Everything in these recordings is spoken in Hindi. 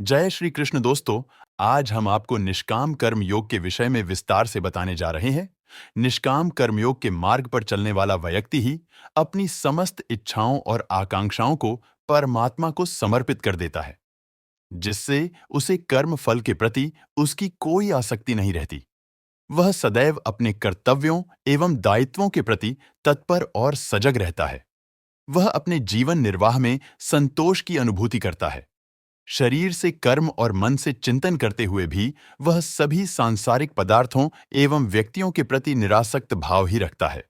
जय श्री कृष्ण दोस्तों। आज हम आपको निष्काम कर्म योग के विषय में विस्तार से बताने जा रहे हैं। निष्काम कर्मयोग के मार्ग पर चलने वाला व्यक्ति ही अपनी समस्त इच्छाओं और आकांक्षाओं को परमात्मा को समर्पित कर देता है, जिससे उसे कर्म फल के प्रति उसकी कोई आसक्ति नहीं रहती। वह सदैव अपने कर्तव्यों एवं दायित्वों के प्रति तत्पर और सजग रहता है। वह अपने जीवन निर्वाह में संतोष की अनुभूति करता है। शरीर से कर्म और मन से चिंतन करते हुए भी वह सभी सांसारिक पदार्थों एवं व्यक्तियों के प्रति निरासक्त भाव ही रखता है।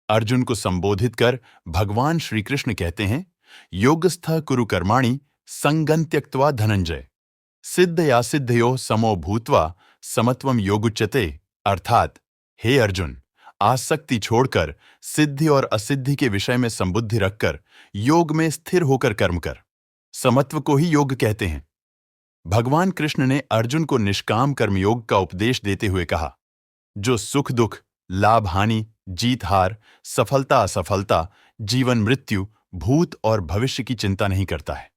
अर्जुन को संबोधित कर भगवान श्री कृष्ण कहते हैं, योगस्थ कुरु कर्माणि संगं त्यक्त्वा धनंजय सिद्ध या सिद्धयो समो भूत्वा समत्वम योगुच्यते। अर्थात, हे अर्जुन, आसक्ति छोड़कर सिद्धि और असिद्धि के विषय में संबुद्धि रखकर योग में स्थिर होकर कर्म कर। समत्व को ही योग कहते हैं। भगवान कृष्ण ने अर्जुन को निष्काम कर्मयोग का उपदेश देते हुए कहा, जो सुख दुख, लाभ हानि, जीत हार, सफलता असफलता, जीवन मृत्यु, भूत और भविष्य की चिंता नहीं करता है,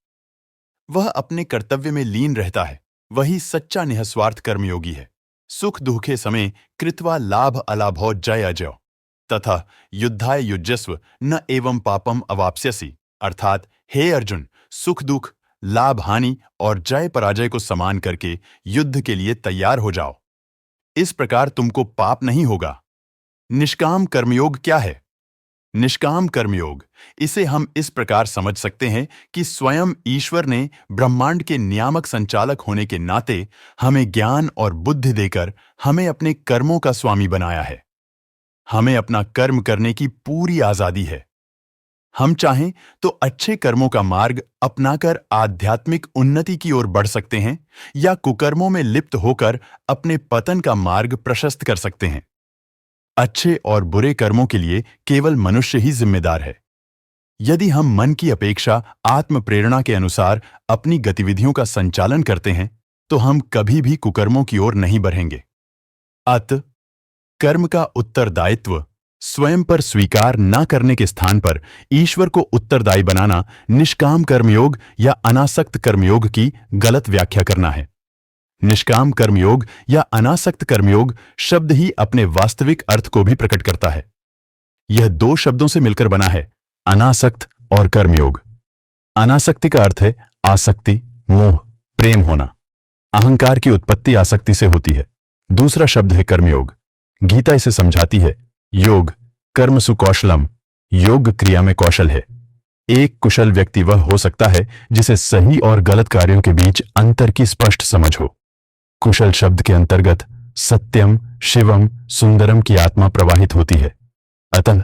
वह अपने कर्तव्य में लीन रहता है, वही सच्चा निःस्वार्थ कर्मयोगी है। सुख दुखे समय कृत्वा लाभ अलाभो जय अजय तथा युद्धाय युज्यस्व न एवं पापम अवाप्स्यसि। अर्थात, हे अर्जुन, सुख दुख, लाभ हानि और जय पराजय को समान करके युद्ध के लिए तैयार हो जाओ। इस प्रकार तुमको पाप नहीं होगा। निष्काम कर्मयोग क्या है? निष्काम कर्मयोग, इसे हम इस प्रकार समझ सकते हैं कि स्वयं ईश्वर ने ब्रह्मांड के नियामक संचालक होने के नाते हमें ज्ञान और बुद्धि देकर हमें अपने कर्मों का स्वामी बनाया है। हमें अपना कर्म करने की पूरी आजादी है। हम चाहें तो अच्छे कर्मों का मार्ग अपनाकर आध्यात्मिक उन्नति की ओर बढ़ सकते हैं या कुकर्मों में लिप्त होकर अपने पतन का मार्ग प्रशस्त कर सकते हैं। अच्छे और बुरे कर्मों के लिए केवल मनुष्य ही जिम्मेदार है। यदि हम मन की अपेक्षा आत्म प्रेरणा के अनुसार अपनी गतिविधियों का संचालन करते हैं तो हम कभी भी कुकर्मों की ओर नहीं बढ़ेंगे। अत कर्म का उत्तरदायित्व स्वयं पर स्वीकार न करने के स्थान पर ईश्वर को उत्तरदायी बनाना निष्काम कर्मयोग या अनासक्त कर्मयोग की गलत व्याख्या करना है। निष्काम कर्मयोग या अनासक्त कर्मयोग शब्द ही अपने वास्तविक अर्थ को भी प्रकट करता है। यह दो शब्दों से मिलकर बना है, अनासक्त और कर्मयोग। अनासक्ति का अर्थ है आसक्ति, मोह, प्रेम होना। अहंकार की उत्पत्ति आसक्ति से होती है। दूसरा शब्द है कर्मयोग। गीता इसे समझाती है, योग कर्म सुकौशलम, योग क्रिया में कौशल है। एक कुशल व्यक्ति वह हो सकता है जिसे सही और गलत कार्यों के बीच अंतर की स्पष्ट समझ हो। कुशल शब्द के अंतर्गत सत्यम, शिवम, सुंदरम की आत्मा प्रवाहित होती है। अतः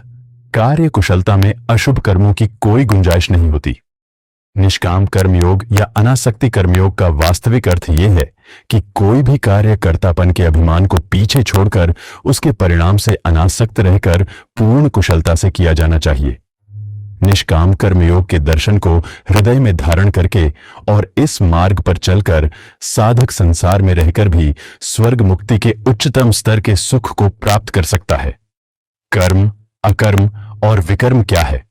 कार्य कुशलता में अशुभ कर्मों की कोई गुंजाइश नहीं होती। निष्काम कर्मयोग या अनासक्ति कर्मयोग का वास्तविक अर्थ यह है कि कोई भी कार्य कर्तापन के अभिमान को पीछे छोड़कर उसके परिणाम से अनासक्त रहकर पूर्ण कुशलता से किया जाना चाहिए। निष्काम कर्मयोग के दर्शन को हृदय में धारण करके और इस मार्ग पर चलकर साधक संसार में रहकर भी स्वर्ग मुक्ति के उच्चतम स्तर के सुख को प्राप्त कर सकता है। कर्म, अकर्म और विकर्म क्या है?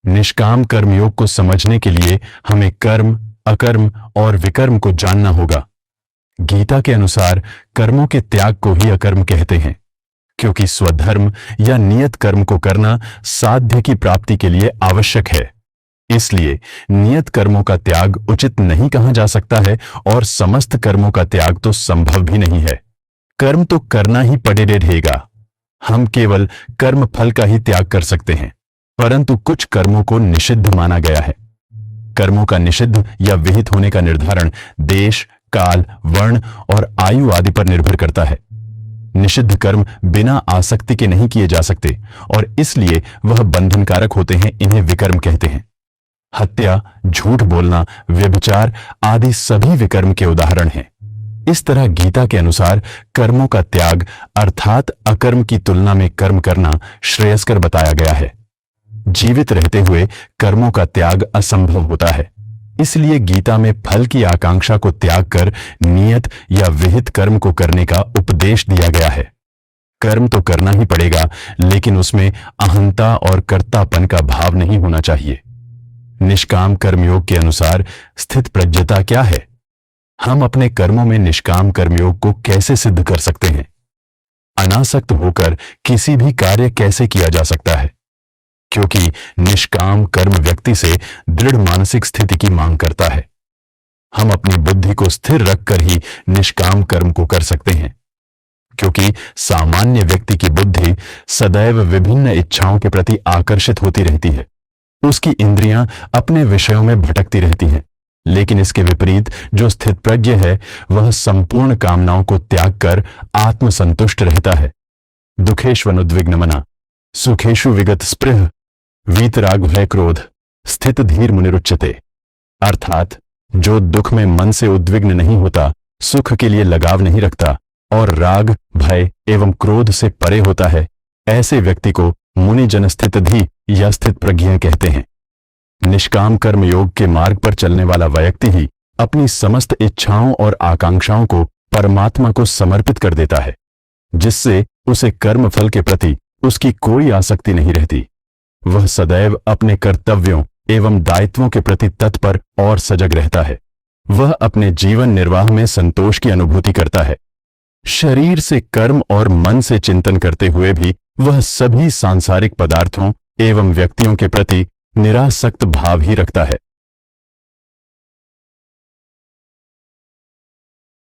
निष्काम कर्मयोग को समझने के लिए हमें कर्म, अकर्म और विकर्म को जानना होगा। गीता के अनुसार कर्मों के त्याग को ही अकर्म कहते हैं, क्योंकि स्वधर्म या नियत कर्म को करना साध्य की प्राप्ति के लिए आवश्यक है। इसलिए नियत कर्मों का त्याग उचित नहीं कहा जा सकता है और समस्त कर्मों का त्याग तो संभव भी नहीं है। कर्म तो करना ही पड़े रहेगा। हम केवल कर्म फल का ही त्याग कर सकते हैं, परंतु कुछ कर्मों को निषिद्ध माना गया है। कर्मों का निषिद्ध या विहित होने का निर्धारण देश, काल, वर्ण और आयु आदि पर निर्भर करता है। निषिद्ध कर्म बिना आसक्ति के नहीं किए जा सकते और इसलिए वह बंधनकारक होते हैं। इन्हें विकर्म कहते हैं। हत्या, झूठ बोलना, व्यभिचार आदि सभी विकर्म के उदाहरण हैं। इस तरह गीता के अनुसार कर्मों का त्याग अर्थात अकर्म की तुलना में कर्म करना श्रेयस्कर बताया गया है। जीवित रहते हुए कर्मों का त्याग असंभव होता है। इसलिए गीता में फल की आकांक्षा को त्याग कर नियत या विहित कर्म को करने का उपदेश दिया गया है। कर्म तो करना ही पड़ेगा, लेकिन उसमें अहंता और कर्तापन का भाव नहीं होना चाहिए। निष्काम कर्मयोग के अनुसार स्थित प्रज्ञता क्या है? हम अपने कर्मों में निष्काम कर्मयोग को कैसे सिद्ध कर सकते हैं? अनासक्त होकर किसी भी कार्य कैसे किया जा सकता है? क्योंकि निष्काम कर्म व्यक्ति से दृढ़ मानसिक स्थिति की मांग करता है। हम अपनी बुद्धि को स्थिर रखकर ही निष्काम कर्म को कर सकते हैं, क्योंकि सामान्य व्यक्ति की बुद्धि सदैव विभिन्न इच्छाओं के प्रति आकर्षित होती रहती है। उसकी इंद्रियां अपने विषयों में भटकती रहती हैं। लेकिन इसके विपरीत जो स्थित प्रज्ञ है, वह संपूर्ण कामनाओं को त्याग कर आत्मसंतुष्ट रहता है। दुखेष्वनुद्विग्न मना, सुखेषु विगत स्पृह, वीतराग भय क्रोध, स्थित धीर मुनिरुच्यते। अर्थात जो दुख में मन से उद्विग्न नहीं होता, सुख के लिए लगाव नहीं रखता और राग भय एवं क्रोध से परे होता है, ऐसे व्यक्ति को मुनिजन स्थित धी या स्थित प्रज्ञ कहते हैं। निष्काम कर्म योग के मार्ग पर चलने वाला व्यक्ति ही अपनी समस्त इच्छाओं और आकांक्षाओं को परमात्मा को समर्पित कर देता है, जिससे उसे कर्म फल के प्रति उसकी कोई आसक्ति नहीं रहती। वह सदैव अपने कर्तव्यों एवं दायित्वों के प्रति तत्पर और सजग रहता है। वह अपने जीवन निर्वाह में संतोष की अनुभूति करता है। शरीर से कर्म और मन से चिंतन करते हुए भी वह सभी सांसारिक पदार्थों एवं व्यक्तियों के प्रति निरासक्त भाव ही रखता है।